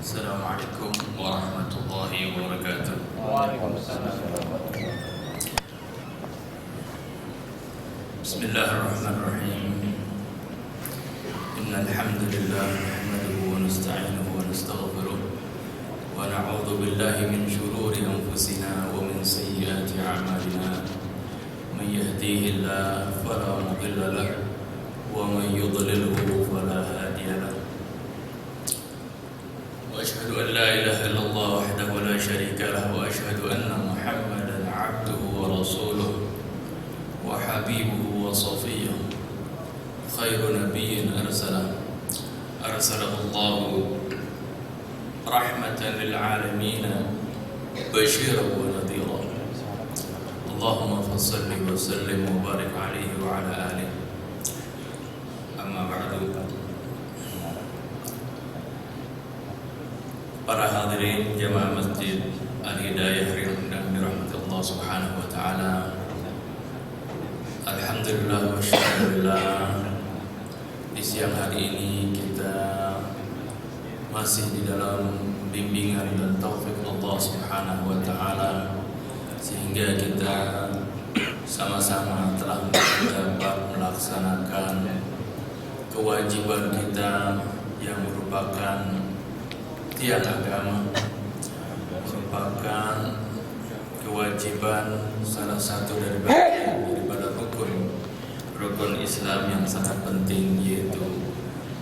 Assalamualaikum warahmatullahi wabarakatuh. Waalaikumsalam. Bismillahirrahmanirrahim. Innal hamdalillah nahmaduhu wa nasta'inuhu wa nastaghfiruh wa na'udzu billahi min shururi anfusina wa min sayyiati a'malina. Man yahdihillahu fala mudilla lahu wa man yudlilhu fala hadiya lahu. وأشهد أن لا إله إلا الله وحده لا شريك له وأشهد أن محمدا عبده ورسوله وحبيبه وصفيه خير نبي أرسله الله رحمة للعالمين بشيرا ونذيرا. اللهم صل وسلم وبارك عليه وعلى آله. أما بعد. Para hadirin jamaah Masjid Al-Hidayah yang dirahmati Allah Subhanahu wa taala. Alhamdulillah wa syukurillah. Di siang hari ini kita masih di dalam bimbingan dan taufik Allah Subhanahu wa taala, sehingga kita sama-sama telah dapat melaksanakan kewajiban kita yang merupakan tiang agama, merupakan kewajiban salah satu daripada rukun Islam yang sangat penting, yaitu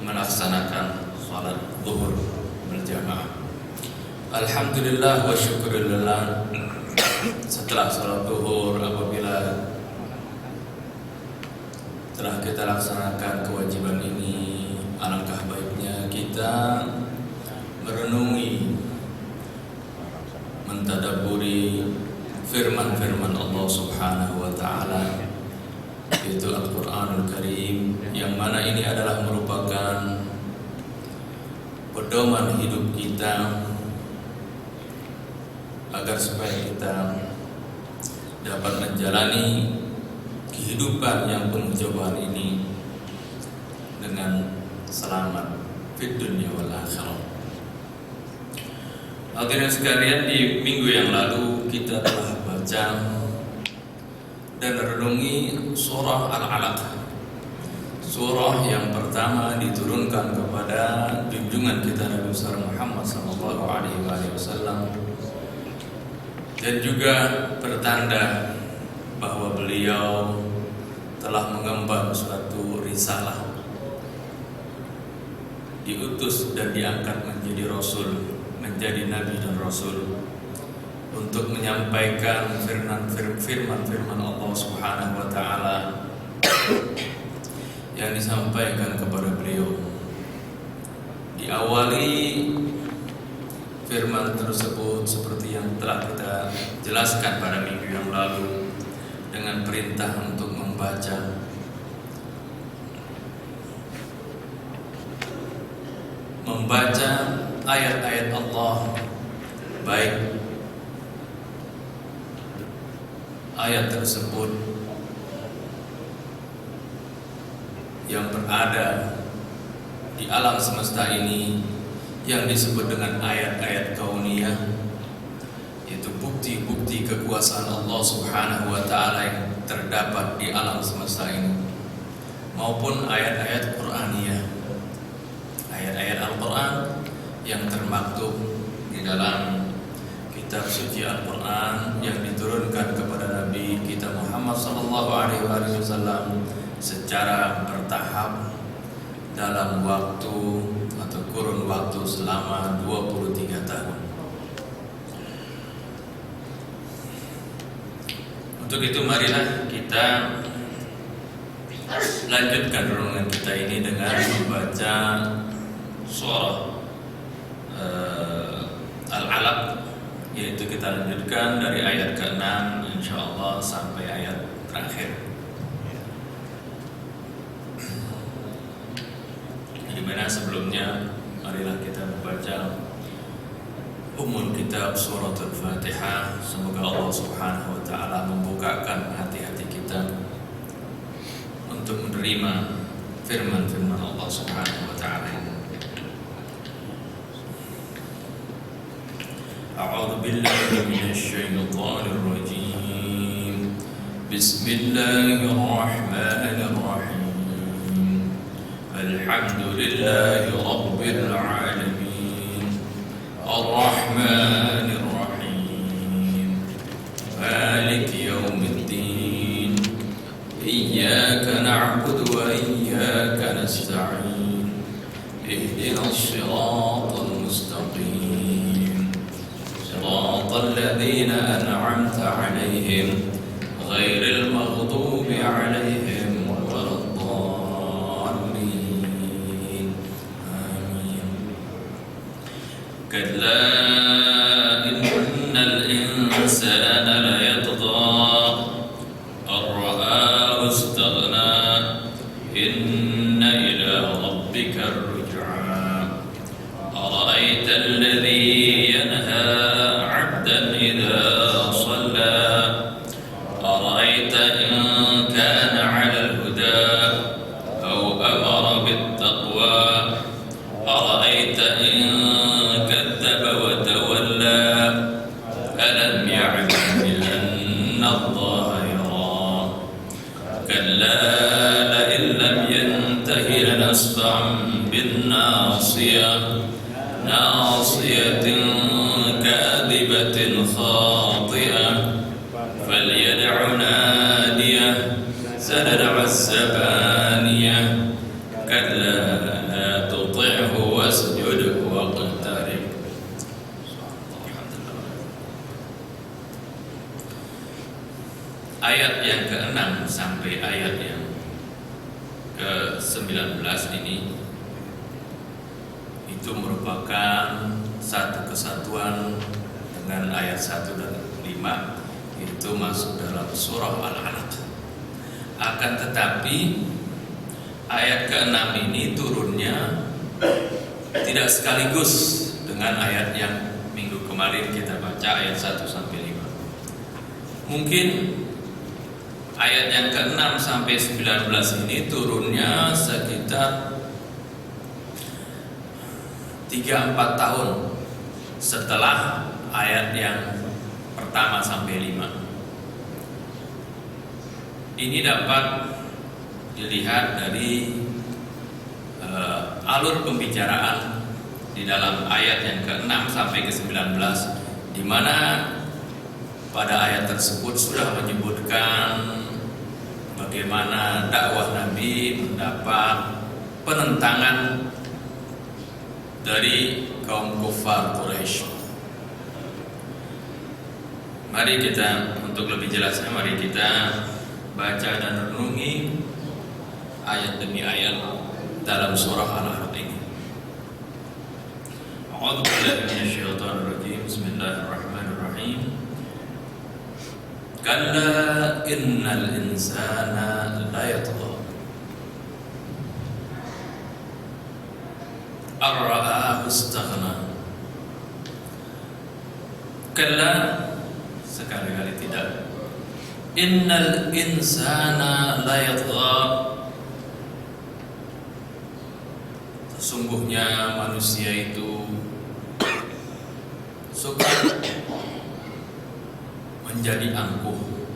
melaksanakan salat zuhur berjamaah. Alhamdulillah wa syukurillah, setelah salat zuhur, apabila telah kita laksanakan kewajiban ini, alangkah baiknya kita merenungi, mentadaburi firman-firman Allah Subhanahu wa taala, yaitu Al-Qur'anul Karim, yang mana ini adalah merupakan pedoman hidup kita agar supaya kita dapat menjalani kehidupan yang penuh cobaan ini dengan selamat fid dunya wal akhirah. Hadirin sekalian, di minggu yang lalu kita telah baca dan renungi surah Al-Alaq, surah yang pertama diturunkan kepada junjungan kita Nabi besar Muhammad SAW, dan juga pertanda bahwa beliau telah mengemban suatu risalah, diutus dan diangkat menjadi rasul, menjadi nabi dan rasul, untuk menyampaikan firman-firman Allah Subhanahu wa taala yang disampaikan kepada beliau. Diawali firman tersebut seperti yang telah kita jelaskan pada minggu yang lalu, dengan perintah untuk membaca ayat-ayat Allah, baik ayat tersebut yang berada di alam semesta ini yang disebut dengan ayat-ayat kauniyah, yaitu bukti-bukti kekuasaan Allah Subhanahu wa taala yang terdapat di alam semesta ini, maupun ayat-ayat Qur'aniyah, ayat-ayat Al-Quran yang termaktub di dalam kitab suci Al-Quran yang diturunkan kepada Nabi kita Muhammad SAW secara bertahap dalam waktu atau kurun waktu selama 23 tahun. Untuk itu marilah kita lanjutkan renungan kita ini dengan membaca surah Al-Alaq, yaitu kita lanjutkan dari ayat ke-6 insyaallah sampai ayat terakhir, di mana sebelumnya marilah kita membaca umum kitab surat Al-Fatihah. Semoga Allah Subhanahu wa taala membukakan hati-hati kita untuk menerima firman-firman Allah Subhanahu wa taala. أعوذ بالله من الشيطان الرجيم بسم الله الرحمن الرحيم الحمد لله رب العالمين الرحمن الرحيم مالك يوم الدين إياك نعبد وإياك نستعين اهدنا الصراط المستقيم صراط الذين أنعمت عليهم غير المغضوب عليهم ولا الضالين آمين كلا إن الإنسان ليطغى أن رآه استغنى إن إلى ربك الرجعى أرأيت الذي ينهى عبدا إذا صلى أرأيت إن كان على الهدى أو أمر بالتقوى أرأيت إن كذب وتولى ألم يعلم بأن الله يرى كلا لئن لم ينته لنسفعا بالناصية ناصية كاذبة خاطئة فليدع ناديه سندع الزبانية كلا لا تطعه واسجد واقترب. Ayat yang ke-6 sampai ayat yang ke-19 ini itu merupakan satu kesatuan dengan ayat 1 dan 5, itu masuk dalam surah Al-Alaq. Akan tetapi ayat ke-6 ini turunnya tidak sekaligus dengan ayat yang minggu kemarin kita baca, ayat 1 sampai 5. Mungkin ayat yang ke-6 sampai 19 ini turunnya sekitar 3-4 tahun setelah ayat yang pertama sampai 5. Ini dapat dilihat dari alur pembicaraan di dalam ayat yang ke-6 sampai ke-19, di mana pada ayat tersebut sudah menyebutkan bagaimana dakwah Nabi mendapat penentangan dari kaum kufar Quraisy. Mari kita, untuk lebih jelasnya, mari kita baca dan renungi ayat demi ayat dalam surah Al-Alaq ini. A'udzu billahi minasyaitonir rajim. Bismillahirrahmanirrahim. Kalla innal insana la yatgha ar-ra'ahu istaghna. Kalla, sekali-kali tidak. Innal insana la yatgha, sesungguhnya manusia itu suka menjadi angkuh,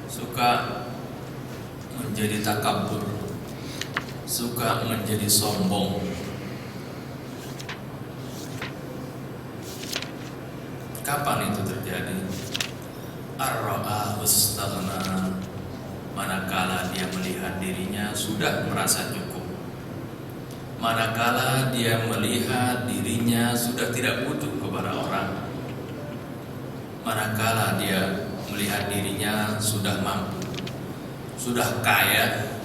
suka menjadi takabur, suka menjadi sombong. Kapan itu terjadi? Ar-ra'ahu istaghna, manakala dia melihat dirinya sudah merasa cukup, manakala dia melihat dirinya sudah tidak butuh kepada orang, manakala dia melihat dirinya sudah mampu, sudah kaya,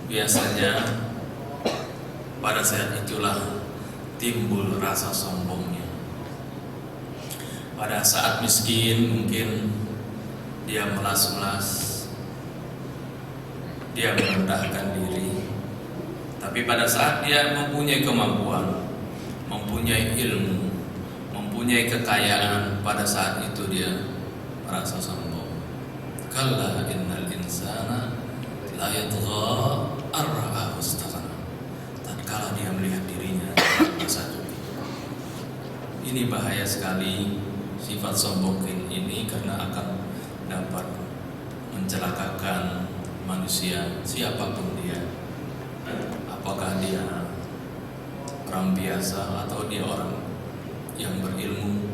biasanya pada saat itulah timbul rasa sombongnya. Pada saat miskin mungkin dia melas-melas, dia merendahkan diri. Tapi pada saat dia mempunyai kemampuan, mempunyai ilmu, mempunyai kekayaan, pada saat itu dia merasa sombong. Kalla innal insana la yatgha ar-ra'ahu istaghna. Tatkala dia melihat dirinya merasa cukup. Ini bahaya sekali sifat sombong ini, karena akan dapat mencelakakan manusia siapapun dia. Apakah dia orang biasa atau dia orang yang berilmu,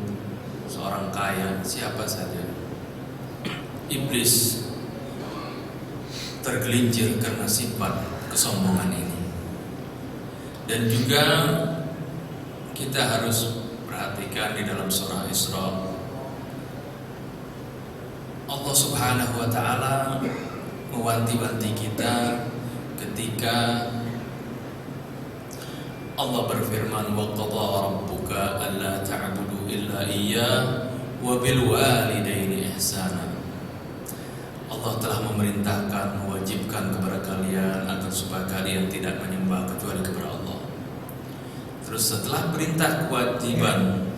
seorang kaya, siapa saja. Iblis tergelincir karena sifat kesombongan ini. Dan juga kita harus perhatikan di dalam surah Isra, Allah Subhanahu wa ta'ala mewanti-wanti kita ketika Allah berfirman, wa qadha rabbuka alla ta'budu illa iyyah wa bil walidaini ihsana. Allah telah memerintahkan, mewajibkan kepada kalian agar supaya kalian tidak menyembah kecuali kepada Allah. Terus setelah perintah kewajiban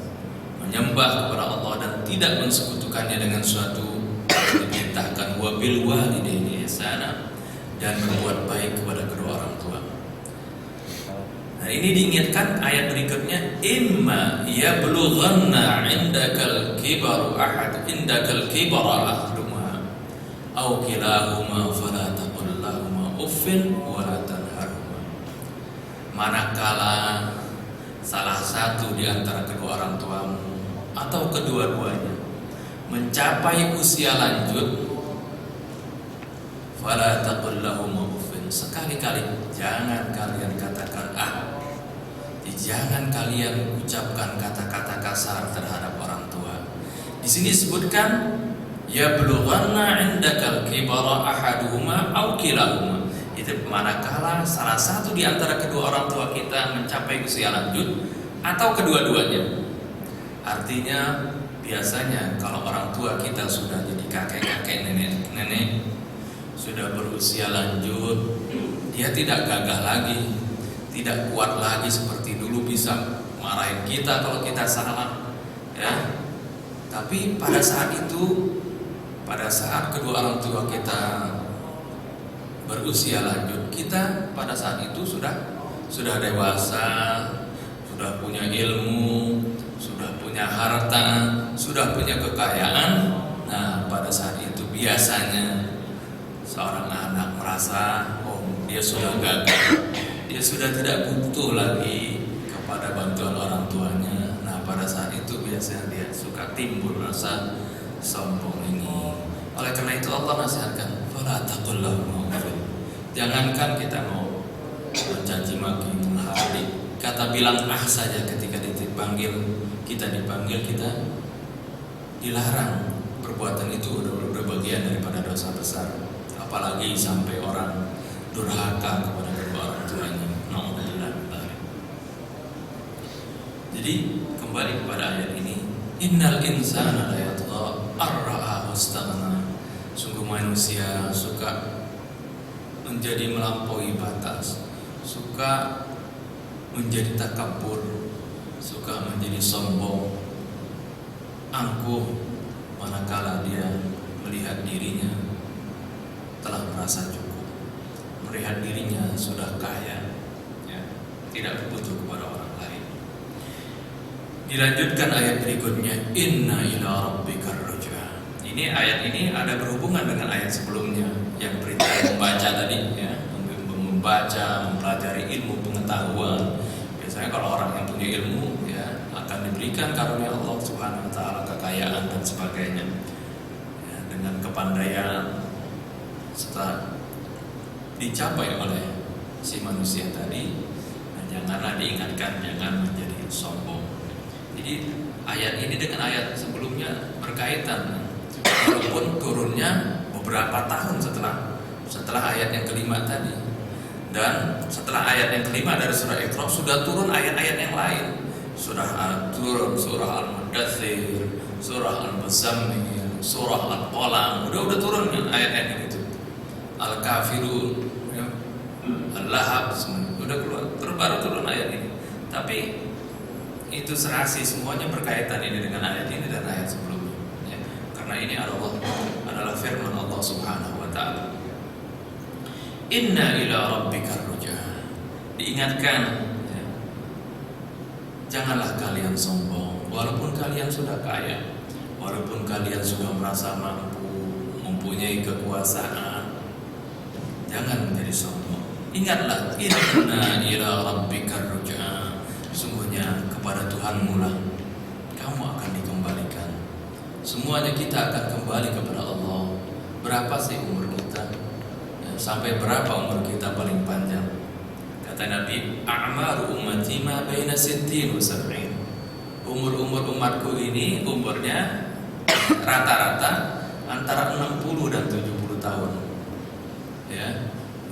menyembah kepada Allah dan tidak mensekutukannya dengan suatu, diperintahkan wa bil walidaini ihsana, dan berbuat baik kepada kedua orang tua. Nah, ini diingatkan ayat berikutnya, imma yablughanna indakal kibaru ahaduhuma aw kilahuma fala taqul lahumā uffin wa la tanharhumā. Manakala salah satu di antara kedua orang tuamu atau kedua-duanya mencapai usia lanjut, fala taqul lahumā uffin, sekali-kali jangan kalian katakan jangan kalian ucapkan kata-kata kasar terhadap orang tua. Di sini disebutkan ya blughanna indakal kibara ahaduhuma aw kilahuma. Itu manakala salah satu di antara kedua orang tua kita mencapai usia lanjut atau kedua-duanya. Artinya biasanya kalau orang tua kita sudah jadi kakek-kakek, nenek-nenek, sudah berusia lanjut, dia tidak gagah lagi, tidak kuat lagi seperti dulu bisa marahin kita kalau kita salah, ya. Tapi pada saat itu, pada saat kedua orang tua kita berusia lanjut, kita pada saat itu sudah dewasa, sudah punya ilmu, sudah punya harta, sudah punya kekayaan. Nah, pada saat itu biasanya seorang anak merasa, dia sudah gagal, dia sudah tidak butuh lagi kepada bantuan orang tuanya. Nah, pada saat itu biasanya dia suka timbul rasa sombong ini. Oleh karena itu Allah nasihatkan, fala taqul lahumā uffin. Jangankan kita mau mencaci maki, menghardik, kata bilang saja ketika kita dipanggil, kita dilarang. Perbuatan itu udah bagian daripada dosa besar. Apalagi sampai orang durhaka kepada kedua orang tuanya. Jadi kembali kepada ayat ini, innal insana la yatgha ar-ra'ahu istaghna. Sungguh manusia suka menjadi melampaui batas, suka menjadi takabur, suka menjadi sombong, angkuh manakala dia melihat dirinya telah merasa cukup, melihat dirinya sudah kaya, ya, tidak butuh kepada orang lain. Dilanjutkan ayat berikutnya, inna ila rabbikar ruj'a. Ini ayat ini ada berhubungan dengan ayat sebelumnya yang perintah membaca tadi, ya, membaca, mempelajari ilmu pengetahuan. Biasanya kalau orang yang punya ilmu, ya, akan diberikan karunia Allah Subhanahu wa taala, kekayaan dan sebagainya, ya, dengan kepandaian setelah dicapai oleh si manusia tadi. Nah, janganlah diingatkan, jangan menjadi sombong. Jadi ayat ini dengan ayat sebelumnya berkaitan, walaupun turunnya beberapa tahun setelah ayat yang kelima tadi. Dan setelah ayat yang kelima dari surah Iqra sudah turun ayat-ayat yang lain. Turun surah Al-Mudaththir, surah Al-Muzammil, surah Al-Qalam, udah turun ayat-ayat itu. Al-Kafirun, ya, Al-Lahab, udah keluar, baru turun ayat ini. Tapi itu serasi, semuanya berkaitan ini dengan ayat ini dan ayat sebelumnya, ya. Karena ini adalah firman Allah Subhanahu wa ta'ala. Inna ila rabbikar ruj'a. Diingatkan, ya. janganlah kalian sombong. Walaupun kalian sudah kaya, walaupun kalian sudah merasa mampu, mempunyai kekuasaan, jangan menjadi sombong. Ingatlah, inna ila rabbikar ruj'a, sungguhnya kepada Tuhanmu lah kamu akan dikembalikan. Semuanya kita akan kembali kepada Allah. Berapa sih umur kita? Ya, sampai berapa umur kita paling panjang? Kata Nabi, a'maru ummati ma baina sittin wa sab'in. Umur umatku ini umurnya rata-rata antara 60 dan 70 tahun. Ya.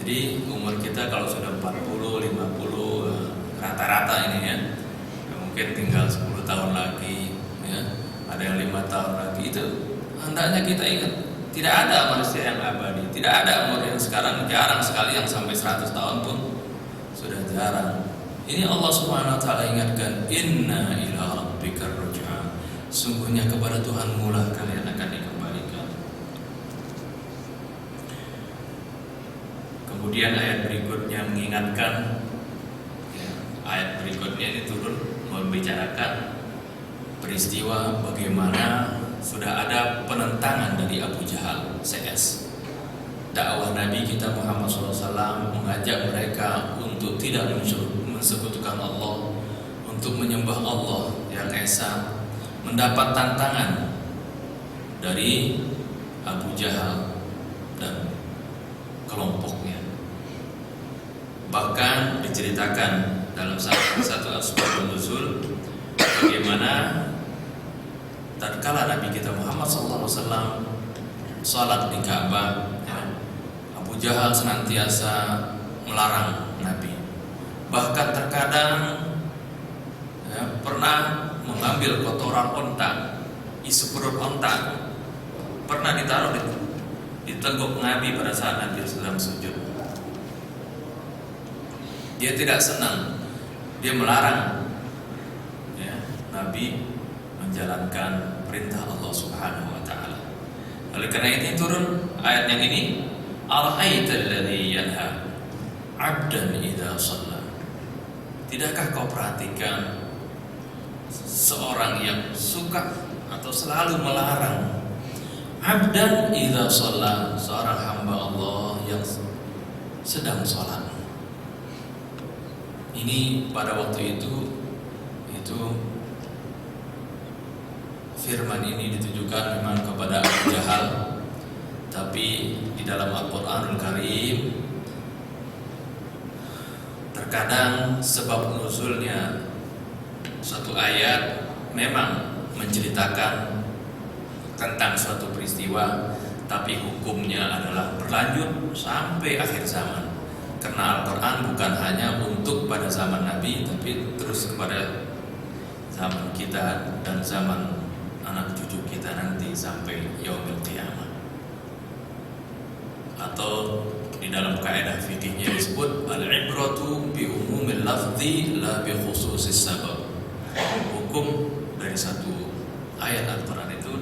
Jadi umur kita kalau sudah 40, 50 rata-rata ini ya, mungkin tinggal 10 tahun lagi ya, ada yang 5 tahun lagi. Itu hendaknya kita ingat, tidak ada manusia yang abadi. Tidak ada umur yang sekarang, jarang sekali yang sampai 100 tahun pun sudah jarang. Ini Allah Subhanahu wa taala ingatkan, inna ila rabbikar ruj'a, sungguhnya kepada Tuhanmu lah kalian akan dikembalikan. Kemudian ayat berikutnya mengingatkan, ya, ayat berikutnya ini turun membicarakan peristiwa bagaimana sudah ada penentangan dari Abu Jahal CS. Dakwah Nabi kita Muhammad SAW mengajak mereka untuk tidak mensekutukan Allah, untuk menyembah Allah yang Esa, mendapat tantangan dari Abu Jahal dan kelompoknya. Bahkan diceritakan dalam satu asbabun nuzul bagaimana tatkala Nabi kita Muhammad SAW salat di Ka'bah, ya, Abu Jahal senantiasa melarang Nabi. Bahkan terkadang ya, pernah mengambil kotoran onta, isi perut onta, pernah ditaruh di teguk Nabi pada saat Nabi sedang sujud. Dia tidak senang, dia melarang ya, Nabi menjalankan perintah Allah Subhanahu wa taala. Oleh karena ini turun ayat yang ini, ara'aital ladzi yanha 'abdan idza shalla. Tidakkah kau perhatikan seorang yang suka atau selalu melarang 'abdan idza shalla, seorang hamba Allah yang sedang sholat. Ini pada waktu itu firman ini ditujukan memang kepada Abu Jahal, tapi di dalam Al-Qur'anul Karim terkadang sebab nuzulnya suatu ayat memang menceritakan tentang suatu peristiwa, tapi hukumnya adalah berlanjut sampai akhir zaman. Karena Al-Quran bukan hanya untuk pada zaman Nabi, tapi terus kepada zaman kita dan zaman anak cucu kita nanti sampai yaumil qiyamah. Atau di dalam kaidah fikihnya disebut al-ibratu bi umumil lafzi la bi khususis sabab. Hukum dari satu ayat Al-Quran itu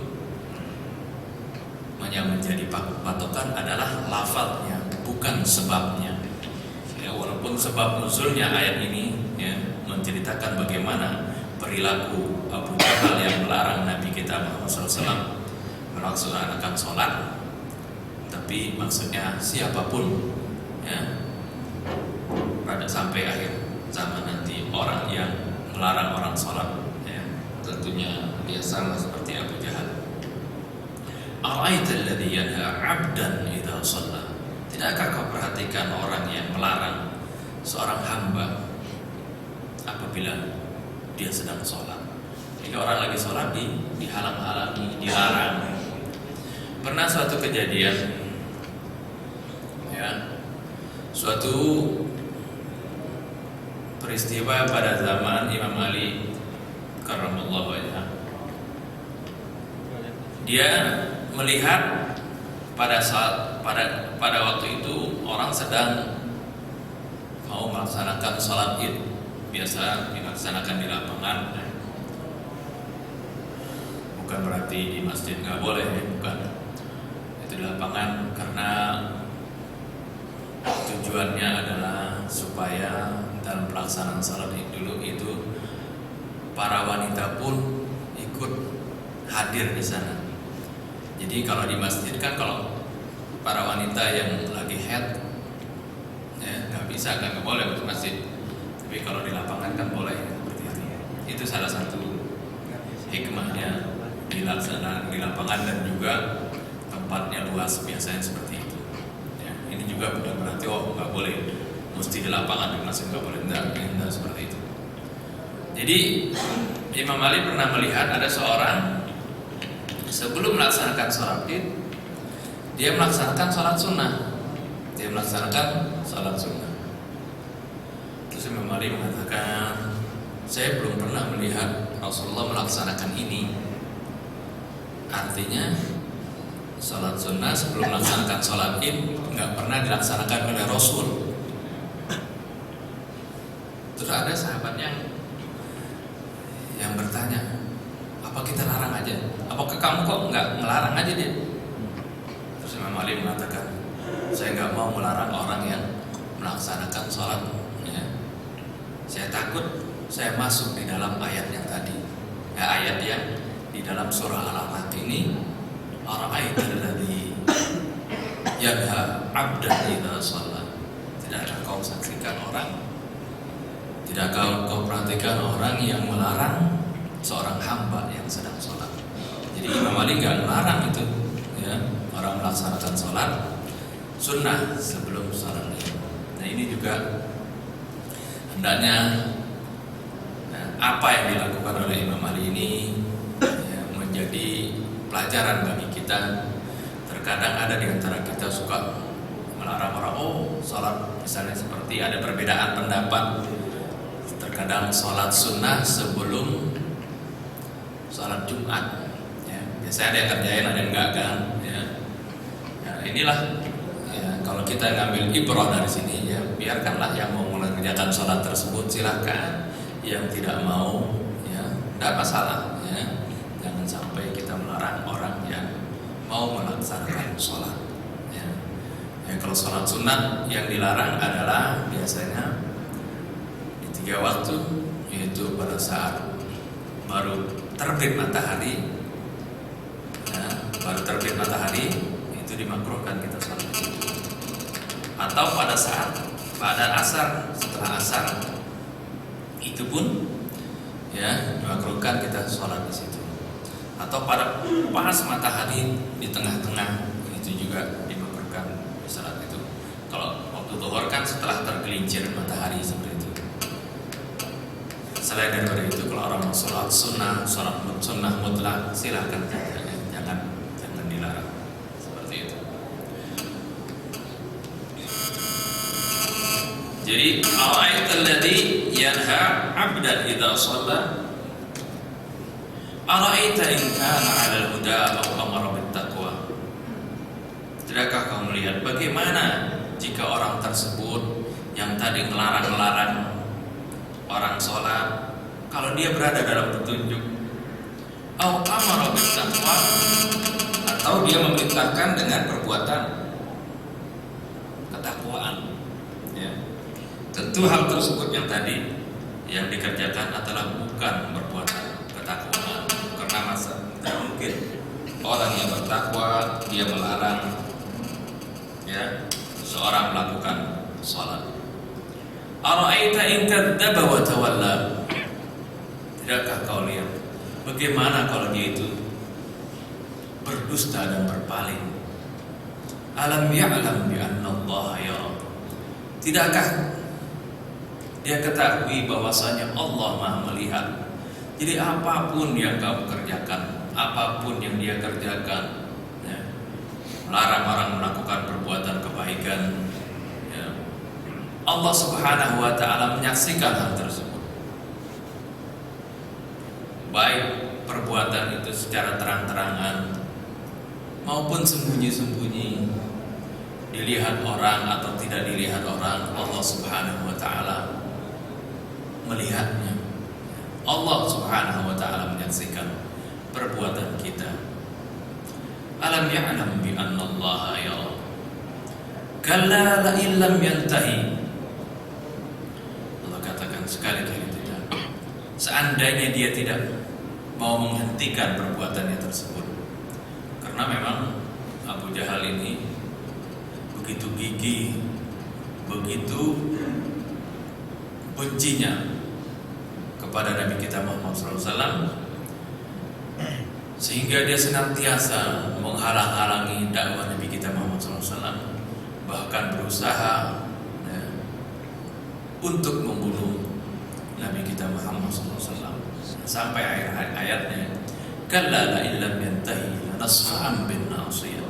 yang menjadi patokan adalah lafaznya, bukan sebabnya. Walaupun sebab nuzulnya ayat ini ya, menceritakan bagaimana perilaku Abu Jahal yang melarang Nabi kita Muhammad SAW melaksanakan sholat, tapi maksudnya siapapun ya, pada sampai akhir zaman nanti orang yang melarang orang sholat ya, tentunya dia sama seperti Abu Jahal. Ara'aital ladzi yanha 'abdan idza shalla. Tidakkah kau perhatikan orang yang melarang seorang hamba apabila dia sedang sholat? Jika orang lagi sholat dihalang-halangi, dilarang. Pernah suatu kejadian, ya, suatu peristiwa pada zaman Imam Ali karramallahu wajhah. Dia melihat pada waktu itu orang sedang mau melaksanakan sholat id, biasa dilaksanakan di lapangan. Bukan berarti di masjid nggak boleh, ya, bukan. Itu di lapangan karena tujuannya adalah supaya dalam pelaksanaan sholat id dulu itu para wanita pun ikut hadir di sana. Jadi kalau di masjid kan kalau para wanita yang lagi haid ya nggak bisa, nggak boleh masuk masjid. Tapi kalau di lapangan kan boleh seperti itu. Itu salah satu hikmahnya dilaksanakan di lapangan, dan juga tempatnya luas biasanya seperti itu. Ya, ini juga bukan berarti nggak boleh mesti di lapangan, di masjid nggak boleh, enggak seperti itu. Jadi Imam Ali pernah melihat ada seorang sebelum melaksanakan sholat id, dia melaksanakan sholat sunnah. Terus Imam Ali mengatakan, saya belum pernah melihat Rasulullah melaksanakan ini. Artinya sholat sunnah sebelum melaksanakan sholat id nggak pernah dilaksanakan oleh Rasul. Terus ada sahabat yang bertanya, apa kita larang aja? Apakah kamu kok nggak melarang aja dia? Terus Imam Ali mengatakan, saya nggak mau melarang orang yang melaksanakan sholat. Ya. Saya takut saya masuk di dalam ayat yang tadi. Ya, ayat yang di dalam surah Al-Alaq ini, ara'aital ladzi yanha 'abdan idza shalla. Tidakkah kau saksikan orang? Tidakkah kau perhatikan orang yang melarang seorang hamba yang sedang sholat? Jadi Imam Ali nggak melarang itu, ya, orang melaksanakan sholat sunnah sebelum sholat. Nah ini juga hendaknya apa yang dilakukan oleh Imam Ali ini ya, menjadi pelajaran bagi kita. Terkadang ada di antara kita suka melarang orang, sholat misalnya seperti ada perbedaan pendapat. Terkadang sholat sunnah sebelum sholat Jumat, ya. Biasanya ada yang kerjain, ada yang enggak kan, ya. Nah, inilah, ya, kalau kita ngambil ibrah dari sini, ya biarkanlah yang mau mengerjakan sholat tersebut silahkan, yang tidak mau, ya tidak masalah, ya. Jangan sampai kita melarang orang yang mau melaksanakan sholat, ya. Ya, kalau sholat sunnah yang dilarang adalah biasanya 3 waktu, yaitu pada saat baru terbit matahari, ya, baru terbit matahari itu dimakruhkan kita sholat. Atau pada asar, setelah asar itu pun ya dimakruhkan kita sholat di situ. Atau pada pas matahari di tengah-tengah itu juga dimakruhkan sholat itu. Kalau waktu zuhur kan setelah tergelincir matahari seperti itu. Selain daripada itu, kalau orang mau sholat sunnah mutlak, silakan saja, jangan dilarang seperti itu. Jadi ara'aital ladzi yanha 'abdan idza shalla ara'aita in kana 'alal huda aw amara bit taqwa. Tidakkah kau melihat bagaimana jika orang tersebut yang tadi melarang orang sholat, kalau dia berada dalam petunjuk, atau amara bil taqwa, atau dia memerintahkan dengan perbuatan ketakwaan, ya. Tentu hal tersebut yang tadi yang dikerjakan adalah bukan perbuatan ketakwaan, karena tidak mungkin orang yang bertakwa dia melarang, ya, seorang melakukan sholat. Ara'aita in kadzdzaba wa tawalla. Tidakkah kau lihat bagaimana kalau dia itu berdusta dan berpaling? Alam ya'lam bi anna Allah yara. Tidakkah dia ketahui bahwasanya Allah Maha melihat? Jadi apapun yang kau kerjakan, apapun yang dia kerjakan, ya, melarang orang melakukan perbuatan kebaikan, Allah Subhanahu wa ta'ala menyaksikan hal tersebut. Baik perbuatan itu secara terang-terangan maupun sembunyi-sembunyi, dilihat orang atau tidak dilihat orang, Allah Subhanahu wa ta'ala melihatnya. Allah Subhanahu wa ta'ala menyaksikan perbuatan kita. Alam ya'lam bi anna Allah yara. Kalla la illam yantahi. Sekali-kali tidak. seandainya dia tidak mau menghentikan perbuatannya tersebut. Karena memang Abu Jahal ini begitu gigih, begitu bencinya kepada Nabi kita Muhammad SAW, sehingga dia senantiasa menghalang-halangi dakwah Nabi kita Muhammad SAW, bahkan berusaha untuk membunuh Nabi kita Muhammad SAW. Sampai akhir ayatnya, kalla la illam yantahi lanasfa'an bin nasiyah.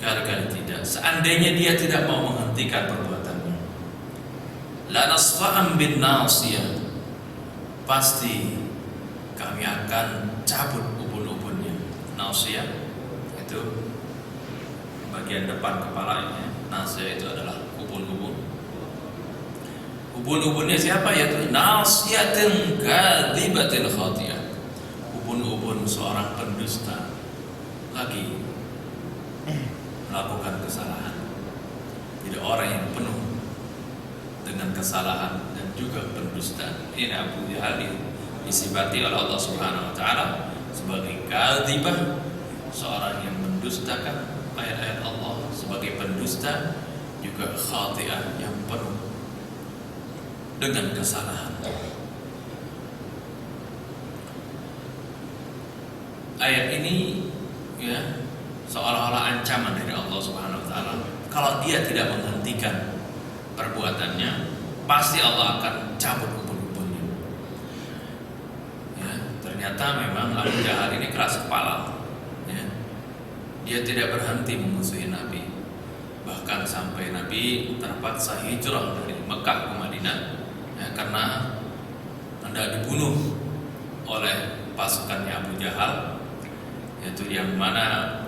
Kali-kali tidak, seandainya dia tidak mau menghentikan perbuatannya, lanasfa'an bin nasiyah, pasti kami akan cabut ubun-ubunnya. Nasiyah itu bagian depan kepalanya, nasiyah itu adalah ubun-ubun. Ubun-ubunnya siapa? Yaitu nasiyatin kadzibatin khatiyah, ubun-ubun seorang pendusta lagi melakukan kesalahan. Jadi orang yang penuh dengan kesalahan dan juga pendusta. Ini Abu Jahal disifati oleh Allah Subhanahu wa taala sebagai kadzibah, seorang yang mendustakan ayat-ayat Allah, sebagai pendusta juga khati'ah, yang penuh dengan kesalahan. Ayat ini ya seolah-olah ancaman dari Allah Subhanahu wa taala. Kalau dia tidak menghentikan perbuatannya, pasti Allah akan cabut ubun-ubunnya. Ya, ternyata memang Abu Jahal ini keras kepala. Ya. Dia tidak berhenti memusuhi Nabi. Bahkan sampai Nabi terpaksa hijrah dari Mekah ke Madinah, ya, karena hendak dibunuh oleh pasukannya Abu Jahal, yaitu yang mana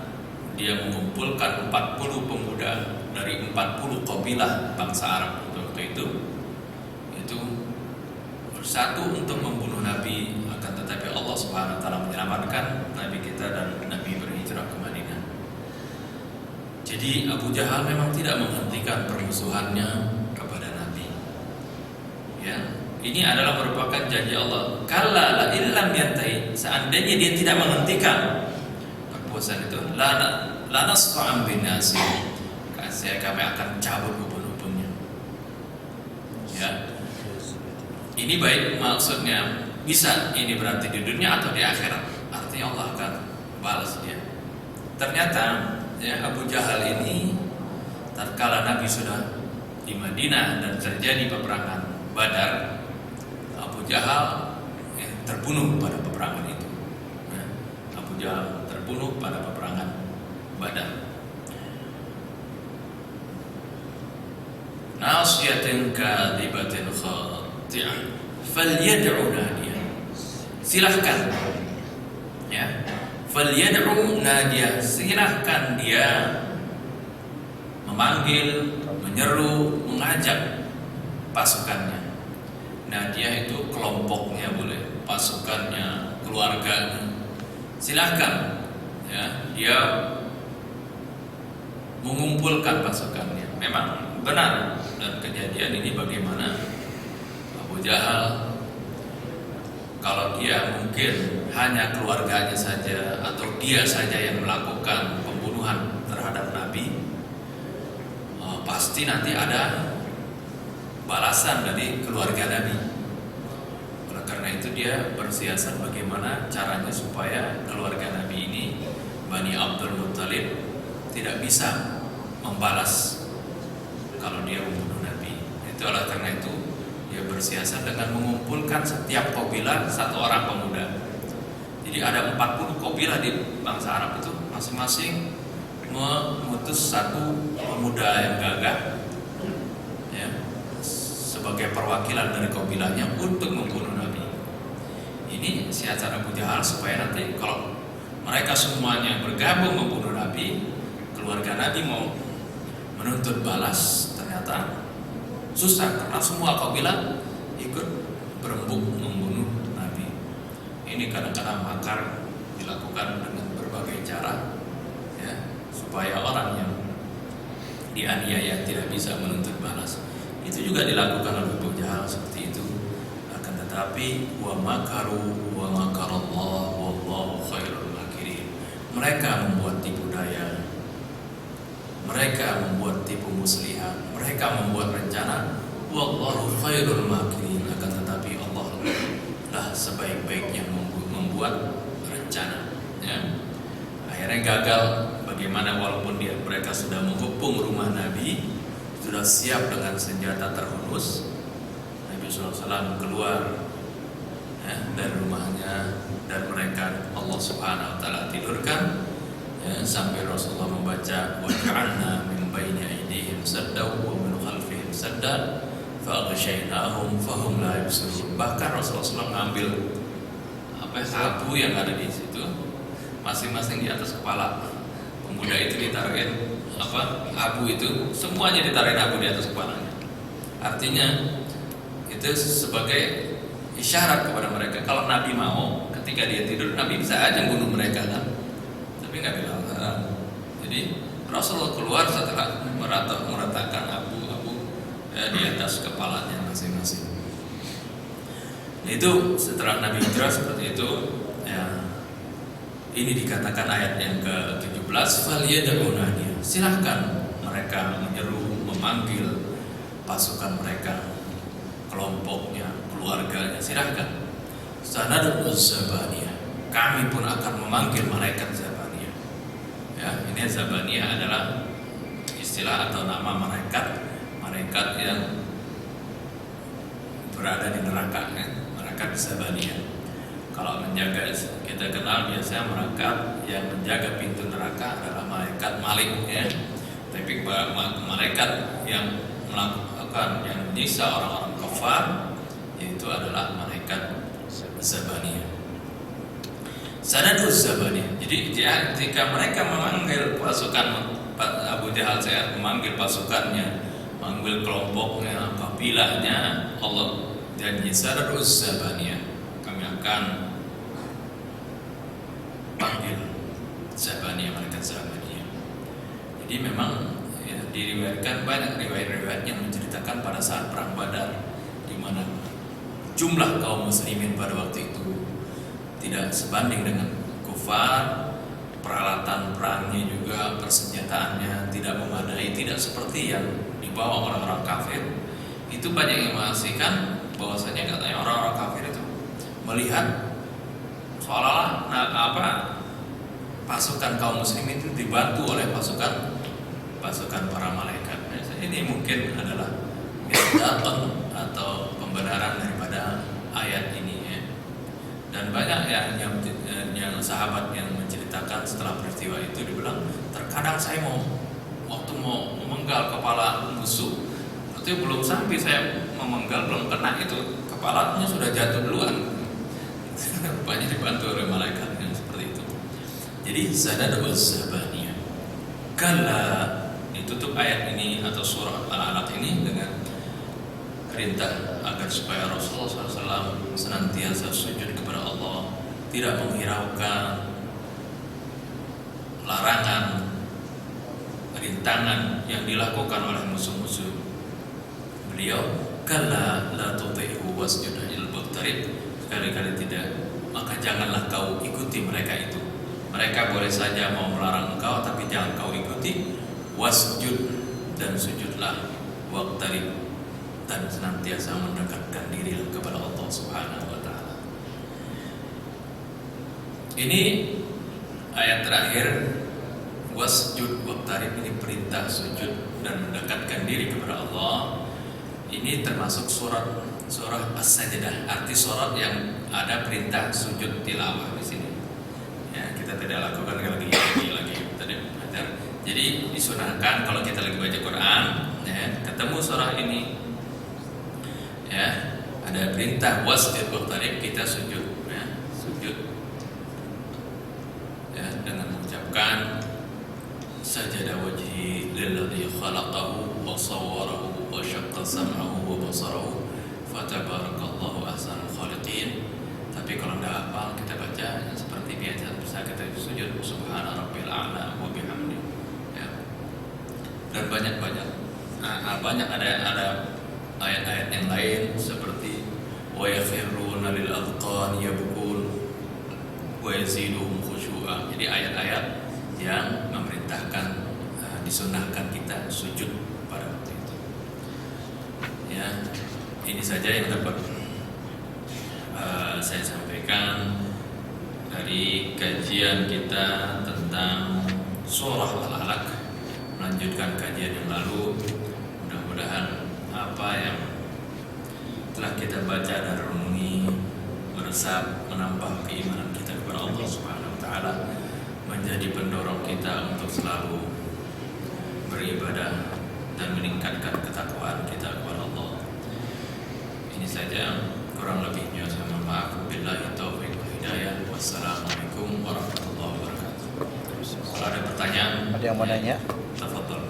dia mengumpulkan 40 pemuda dari 40 kabilah bangsa Arab waktu itu bersatu untuk membunuh Nabi. Akan tetapi Allah Subhanahu wa taala menyelamatkan Nabi kita dan Nabi berhijrah ke Madinah. Jadi Abu Jahal memang tidak menghentikan permusuhannya kepada Nabi. Ya, ini adalah merupakan janji Allah. Kalla la illam yantahi, seandainya dia tidak menghentikan perbuatan itu, la nasfa'an bin nasiyah, kami akan cabut ubun-ubunnya. Ya. Ini baik, maksudnya bisa ini berarti di dunia atau di akhirat. Artinya Allah akan balas dia. Ternyata ya, Abu Jahal ini tatkala Nabi sudah di Madinah dan terjadi peperangan Badar, Abu Jahal terbunuh pada peperangan itu. Ya, Abu Jahal terbunuh pada peperangan Badar. Nasiyatin kadzibatin khati'ah falyad'u nadiyah. Silahkan ya, falyad'u nadiyah, silahkan dia memanggil, menyeru, mengajak pasukannya. Nadiyah itu kelompoknya boleh, pasukannya, keluarganya. Silahkan ya, dia mengumpulkan pasukannya. Memang benar, dan kejadian ini bagaimana Abu Jahal, kalau dia mungkin hanya keluarganya saja atau dia saja yang melakukan pembunuhan terhadap Nabi, pasti nanti ada balasan dari keluarga Nabi. Oleh karena itu dia bersiasat bagaimana caranya supaya keluarga Nabi ini, Bani Abdul Muttalib, tidak bisa membalas kalau dia membunuh Nabi. Itu oleh karena itu dia bersiasat dengan mengumpulkan setiap kabilah satu orang pemuda. Jadi ada 40 kabilah di bangsa Arab itu, masing-masing mengutus satu pemuda yang gagah ya, sebagai perwakilan dari kabilahnya untuk membunuh Nabi. Ini siasat Abu Jahal supaya nanti kalau mereka semuanya bergabung membunuh Nabi, keluarga Nabi mau menuntut balas, ternyata susah karena semua kabilah ikut berembuk membunuh Nabi. Ini kadang-kadang makar dilakukan dengan berbagai cara ya, supaya orang yang dianiaya tidak bisa menuntut balas. Itu juga dilakukan oleh Abu Jahal seperti itu. Akan tetapi tetapi wa makaru wa makarallah wallahu khairul makirin. Mereka membuat tipu daya, mereka membuat tipu muslihat, mereka membuat rencana. Wallahu khairul makirin, akan tetapi Allah lah sebaik-baiknya membuat rencana. Ya. Akhirnya gagal. Bagaimana walaupun mereka sudah menghubung rumah Nabi, sudah siap dengan senjata terhunus, Nabi SAW keluar dari rumahnya dan mereka Allah Subhanahu Wa Taala tidurkan. Sampai Rasulullah membaca wa ja'alna min baini aydihim saddan wa min khalfihim saddan fa aghshaynahum fahum la yubsirun. Bahkan Rasulullah SAW ngambil abu yang ada di situ, masing-masing di atas kepala pemuda itu ditaruhin abu itu, semuanya ditaruhin abu di atas kepalanya. Artinya itu sebagai isyarat kepada mereka kalau Nabi mau ketika dia tidur, Nabi bisa aja bunuh mereka kan, tapi nggak bilang. Jadi Rasulullah keluar setelah meratakan abu-abu di atas kepalanya masing-masing. Nah, itu setelah Nabi hijrah seperti itu. Ya, ini dikatakan ayat yang ke-17, faliyad'unani. Silahkan mereka menyeru, memanggil pasukan mereka, kelompoknya, keluarganya, silahkan. Sanad'u Zabaniyah, kami pun akan memanggil malaikat Zabaniyah. Ya, ini Zabaniyah adalah istilah atau nama malaikat yang berada di neraka, malaikat Zabaniyah. Kalau menjaga, kita kenal biasanya malaikat yang menjaga pintu neraka adalah malaikat Malik, ya. Tapi malaikat yang melakukan, yang menyiksa orang-orang kafir, yaitu adalah malaikat Zabaniyah. Sanad'u Zabaniyah. Jadi ketika mereka memanggil pasukan Abu Jahal, saya memanggil pasukannya, memanggil kelompoknya, kabilahnya, Allah janji sanad'u Zabaniyah, kami akan panggil Zabaniyah, malaikat Zabaniyah. Jadi memang ya, diriwayatkan banyak riwayat-riwayat yang menceritakan pada saat perang Badar, di mana jumlah kaum muslimin pada waktu itu tidak sebanding dengan kufar, peralatan perangnya juga, persenjataannya tidak memadai, tidak seperti yang dibawa orang-orang kafir. Itu banyak yang menyaksikan bahwasanya katanya orang-orang kafir itu melihat seolah-olah pasukan kaum muslimin itu dibantu oleh pasukan para malaikat. Ini mungkin adalah misdaqan atau pembenaran daripada ayat ini, ya. Dan banyak yang sahabat yang menceritakan setelah peristiwa itu dibilang, terkadang saya waktu mau memenggal kepala musuh, itu belum sampai saya memenggal, belum kena itu kepalanya sudah jatuh duluan. Banyak dibantu oleh malaikat yang seperti itu. Jadi sanad'u Zabaniyah. Kala, ditutup ayat ini atau surah Al-Alaq ini dengan perintah agar supaya Rasulullah SAW senantiasa sujud kepada Allah, tidak menghiraukan larangan, rintangan yang dilakukan oleh musuh-musuh beliau. Kala la tuti'hu wasjud lil muqtarib, sekali-kali tidak, maka janganlah kau ikuti mereka itu. Mereka boleh saja mau melarang engkau, tapi jangan kau ikuti. Wasjud, dan sujudlah, waqtarib, dan senantiasa mendekatkan diri kepada Allah Subhanahu Wa Taala. Ini ayat terakhir, wasjud waqtarib, ini perintah sujud dan mendekatkan diri kepada Allah. Ini termasuk surah As-Sajdah, arti surat yang ada perintah sujud tilawah di sini. Ya, kita tidak lakukan lagi tadi. Jadi disunahkan kalau kita lagi baca Quran, ya, ketemu surah ini, ya, ada perintah wasjud waqtarib, kita sujud, ya, sujud, ya, dengan mengucapkan sajada wajhi lilladzi khalaqahu wa sawwarahu wa syaqqa sam'ahu wa basarahu fatabarakallahu ahsanul khaliqin. Tapi kalau tidak hafal, kita baca ya, seperti biasa kita sujud subhana rabbil a'la wa bihamdi, ya. Dan banyak ada ayat-ayat yang lain seperti wa yakhiruna yakhruna lil adqan yabkun wa yaziduhum khusyu'a. Jadi ayat-ayat yang memerintahkan disunahkan kita sujud pada waktu itu. Ya, ini saja yang dapat saya sampaikan dari kajian kita tentang surah Al-Alaq. Melanjutkan kajian yang lalu, mudah-mudahan apa yang telah kita baca dan renungi meresap, menambah keimanan kita kepada Allah Subhanahu wa taala, menjadi pendorong kita untuk selalu beribadah dan meningkatkan ketakwaan kita kepada Allah. Ini saja, kurang lebihnya saya mohon maaf. Billahi taufiq wal hidayah. Wassalamualaikum warahmatullahi wabarakatuh. Kalau ada pertanyaan, ada yang mau nanya? Tafadhol.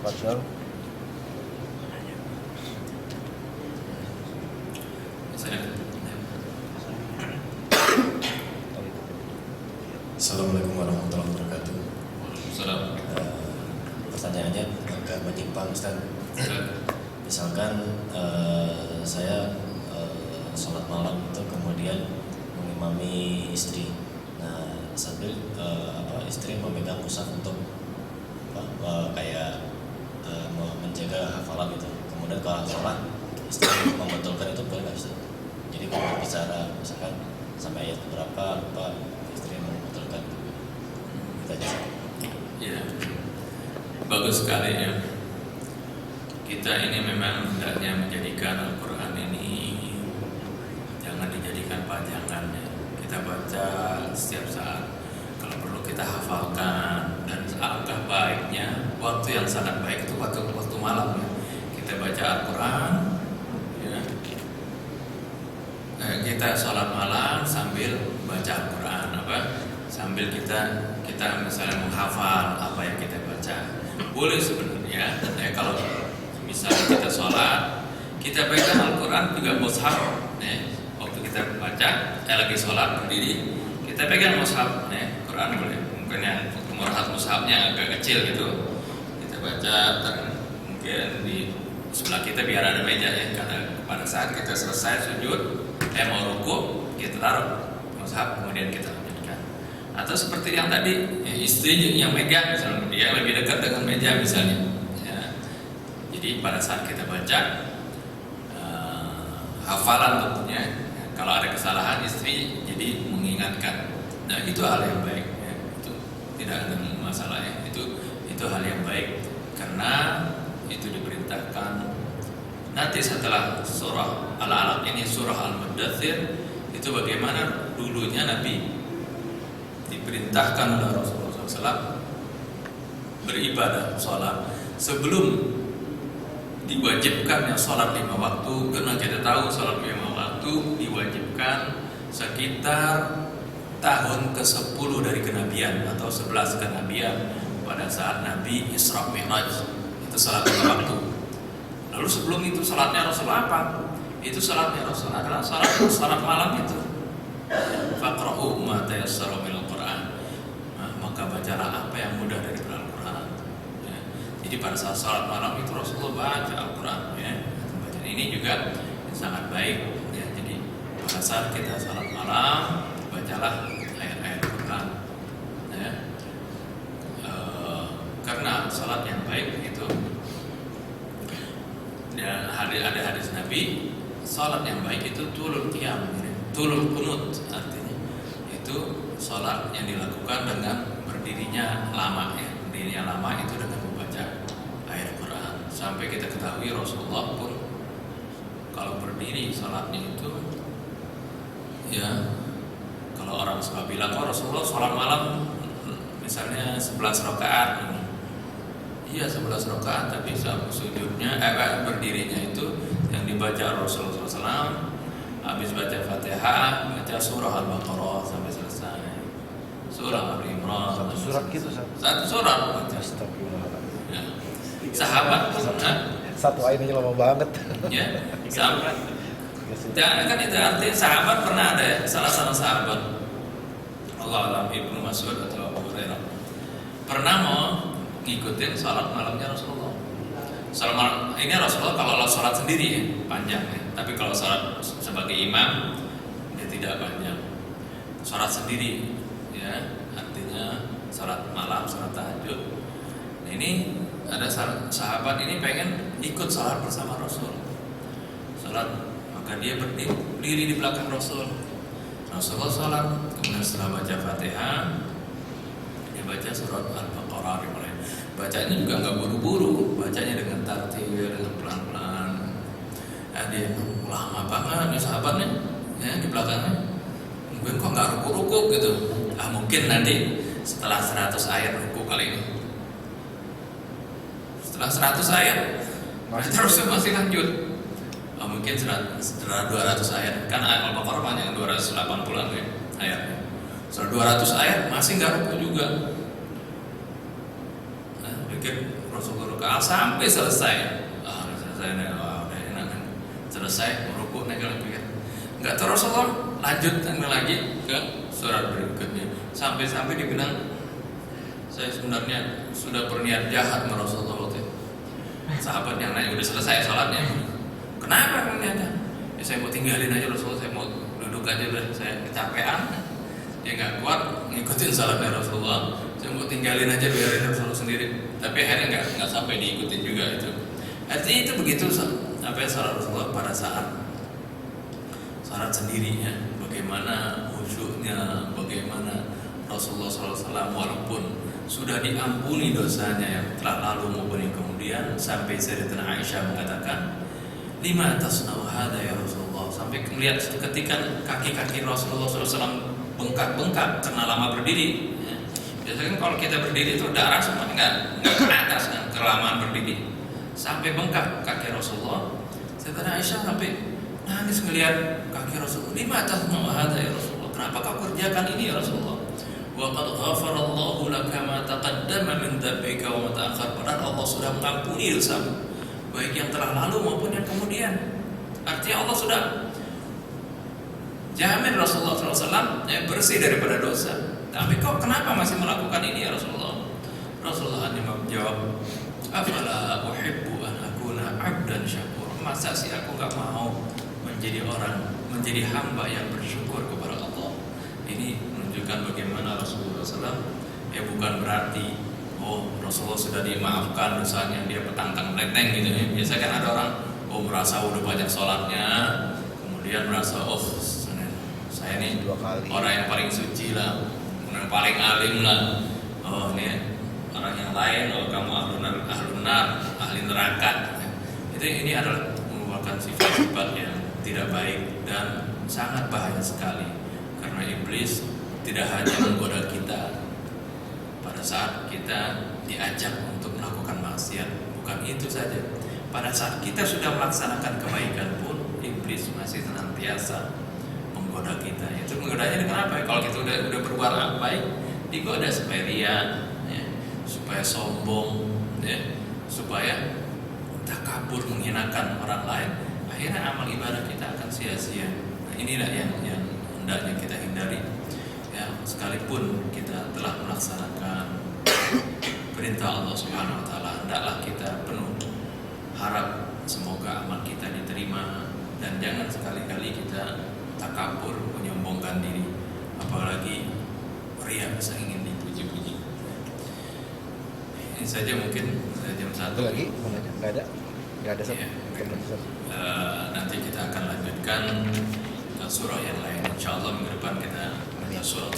Tafadhol. Assalamualaikum warahmatullahi wabarakatuh. Waalaikumsalam. Pertanyaannya agak menyimpang, Ustaz. Misalkan saya sholat malam itu kemudian mengimami istri. Nah, sambil istri memegang mushaf untuk kayak menjaga hafalan gitu. Kemudian kalau sholat istri membetulkan itu boleh nggak, Ustaz? Jadi kalau bicara misalkan sampai ayat berapa lupa, istri membetulkan kita aja. Ya, bagus sekali ya. Kita ini memang hendaknya menjadikan Al-Quran ini jangan dijadikan pajangan ya. Kita baca setiap saat. Kalau perlu kita hafalkan, dan alangkah baiknya waktu yang sangat baik itu waktu malam ya. Kita baca Al-Quran ya. Kita sholat malam sambil baca Al-Quran sambil kita misalnya menghafal apa yang kita baca. Boleh sebenarnya kalau misalnya kita sholat, kita pegang Al-Quran juga mushaf waktu kita baca, lagi sholat berdiri, kita pegang mushaf Quran boleh. Mungkin yang murhat mushafnya agak kecil gitu, kita baca, mungkin di sebelah kita biar ada meja ya, karena pada saat kita selesai sujud mau rukuk, kita taruh mushaf, kemudian kita lanjutkan. Atau seperti yang tadi, istri yang megang misalnya, dia lebih dekat dengan meja misalnya ya. Jadi pada saat kita baca hafalan tentunya ya, kalau ada kesalahan istri jadi mengingatkan. Nah, itu hal yang baik ya. Itu tidak ada masalah ya. Itu hal yang baik, karena itu diperintahkan. Nanti setelah surah Al-Alaq ini surah Al-Muddathir, itu bagaimana dulunya Nabi diperintahkan oleh Rasulullah SAW beribadah, sholat sebelum diwajibkannya sholat 5 waktu. Karena kita tahu sholat 5 waktu diwajibkan sekitar tahun ke-10 dari kenabian atau 11 kenabian, pada saat Nabi Isra Mi'raj, itu sholat 5 waktu. Lalu sebelum itu sholatnya Rasul apa? Itu sholatnya Rasul adalah sholat malam itu. Faqra'u ma tayassara minal Qur'an. Maka bacalah apa yang mudah dari Al-Quran ya. Jadi pada saat sholat malam itu Rasulullah baca Al-Quran ya. Bacaan ini juga sangat baik ya. Jadi pada saat kita sholat malam, bacalah ayat-ayat Al-Quran ya. Karena sholat yang baik itu, dan ada hadis Nabi, sholat yang baik itu tulul qiyam, tulul qunut, artinya itu sholat yang dilakukan dengan berdirinya lama ya. Berdirinya lama itu dengan membaca ayat Quran. Sampai kita ketahui Rasulullah pun kalau berdiri sholatnya itu ya, kalau orang suka bilang Rasulullah sholat malam misalnya 11 rakaat, iya 11 rakaat, tapi sujudnya berdirinya itu yang dibaca Rasulullah SAW habis baca Fatihah, baca surah Al-Baqarah sampai selesai, surah Al-Imran, Satu surat gitu, satu surat. Astagfirullahaladzim. Ya. Sahabat, Satu ayat ini lama banget. ya, sahabat. Dan kan itu artinya sahabat pernah ada ya, salah satu sahabat, Allah alam, Ibnu Mas'ud atau Abu Hurairah, pernah mau ngikutin sholat malamnya Rasulullah. Sholat malam ini Rasulullah kalau sholat sendiri ya, panjang ya. Tapi kalau sholat sebagai imam dia tidak banyak. Sholat sendiri, ya, artinya sholat malam, sholat tahajud. Nah, ini ada sahabat ini pengen ikut sholat bersama Rasul. Sholat, maka dia berdiri di belakang Rasul. Rasulullah sholat, kemudian setelah baca Fatihah, dia baca surat Al-Baqarah dimulai. Bacanya juga nggak buru-buru, bacanya dengan tartil, dengan pelan-pelan. Nah, dia lama banget nih sahabatnya, ya, di belakangnya. Mungkin kok nggak ruku-ruku gitu. Mungkin nanti setelah 100 ayat ruku kali ini. Setelah 100 ayat terus masih lanjut. Mungkin setelah 200 ayat, kan Al-Baqarah banyak 280-an ya ayatnya. Setelah 200 ayat masih nggak ruku juga. Pikir Rasulullah sampai selesai. Selesai nih, udah enak kan. Selesai ruku nih kalau pikir. Nggak tahu Rasulullah lanjut lagi ke surat berikutnya. Sampai-sampai dibilang, saya sebenarnya sudah berniat jahat sama Rasulullah waktu itu. Sahabat yang nanya udah selesai sholatnya. Kenapa ternyata? Ya, saya mau tinggalin aja Rasulullah, saya mau duduk aja udah, saya kecapean. Dia nggak kuat ngikutin salatnya Rasulullah. Saya mau tinggalin aja biarin Rasulullah sendiri. Tapi akhirnya nggak sampai diikutin juga itu. Artinya itu begitu apa ya salat Rasulullah pada saat salat sendirinya. Bagaimana khusyuknya, bagaimana Rasulullah SAW walaupun sudah diampuni dosanya yang telah lalu maupun yang kemudian, sampai Sayyidatina Aisyah mengatakan, lima tasna'u hadza ya Rasulullah, sampai melihat ketika kaki-kaki Rasulullah SAW bengkak-bengkak karena lama berdiri. Ya. Biasanya kalau kita berdiri itu darah semuanya nggak ke atas kan, kelamaan berdiri sampai bengkak kaki Rasulullah. Sayyidatina Aisyah sampai nangis melihat kaki Rasulullah. Lima tasna'u hadza ya Rasulullah, kenapa kau kerjakan ini ya Rasulullah? Wa qad ghafarallahu laka ma taqaddama min dzambika wa ma ta'akhkhar. Padahal Allah sudah mengampuni dosamu, baik yang telah lalu maupun yang kemudian. Artinya Allah sudah jamin Rasulullah SAW bersih daripada dosa. Tapi kau kenapa masih melakukan ini ya Rasulullah? Rasulullah hanya menjawab, afala uhibbu an akuna abdan syakur. Masa sih aku gak mau menjadi hamba yang bersyukur kepada Allah. Ini menunjukkan bagaimana Rasulullah SAW bukan berarti Rasulullah sudah dimaafkan dosanya, dia petantang leteng gitu ya. Biasa kan ada orang merasa udah banyak sholatnya, kemudian merasa saya ini orang yang paling suci lah, yang paling alim lah. Ini orang yang lain, kamu ahlunar, ahli neraka. Ini adalah merupakan sifat-sifat yang tidak baik dan sangat bahaya sekali, karena iblis tidak hanya menggoda kita pada saat kita diajak untuk melakukan maksiat. Bukan itu saja, pada saat kita sudah melaksanakan kebaikan pun iblis masih senantiasa menggoda kita. Itu menggodanya dengan apa? Kalau kita udah berbuat baik, digoda supaya ria, ya, supaya sombong, ya, supaya takabur menghinakan orang lain. Akhirnya amal ibadah kita akan sia-sia. Nah, inilah yang hendaknya kita hindari. Ya, sekalipun kita telah melaksanakan perintah Allah Subhanahu wa taala, hendaklah kita penuh harap semoga amal kita diterima, dan jangan sekali-kali kita takabur, menyombongkan diri, apalagi ria, bisa ingin dipuji-puji. Ini saja mungkin jam 1 lagi nggak ada ya. Nanti kita akan lanjutkan surah yang lain. Insyaallah minggu depan kita surah